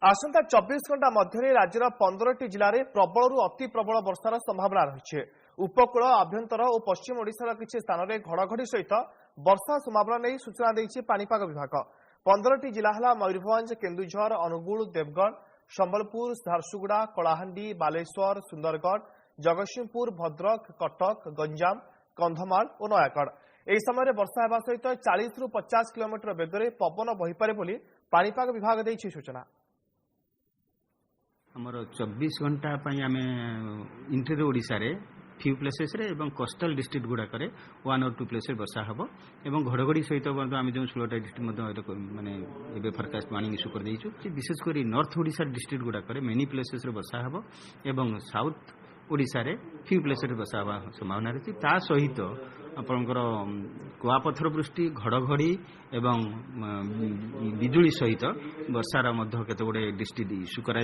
आसंता 24 घंटा मध्य राज्यर 15टी जिले में प्रबल अति प्रबल वर्षार संभावना रही। उपकूल आभ्यंतर और पश्चिम ओडिशार किसी स्थान में घड़घड़ी सहित वर्षा संभावना नहीं सूचना देइछि पानीपाग विभाग। 15टी जिला है मयूरभंज, केन्दुझर, अनुगुल, देवगढ़, संबलपुर, झारसुगुड़ा, कलाहांडी, बालेश्वर, सुंदरगढ़, जगतसिंहपुर, भद्रक, कटक, गंजाम, कंधमाल और नयागढ़। यह समय वर्षा होगा सहित 40 ରୁ 50 किलोमीटर बेगर पवन बहीपे बोली पानीपाग विभाग देइछि सूचना। हमर 24 घंटा आम इंटीरियर ओडिशा रे फ्यू प्लेसेस रे एवं कोस्टल डिस्ट्रिक्ट गुड़ाक 1 और 2 प्लेस वर्षा हम और घड़घड़ी सहित आम जो 16टा डिस्ट्रिक्ट मानने फरकास्ट वार्निंग इश्यू कर देइछु। विशेषकर नॉर्थ ओडिशा डिस्ट्रिक्ट गुड़ाक मेनी प्लेसेस रे वर्षा हम और साउथ ओडिशा रे फ्यू प्लेस रे वर्षा हवा संभावना रही। ता सहित आपणकर कुआपथर वृष्टि, घड़घड़ी एवं बिजुली सहित वर्षार केते गुडे डिस्ट्रिक्ट इश्यू करा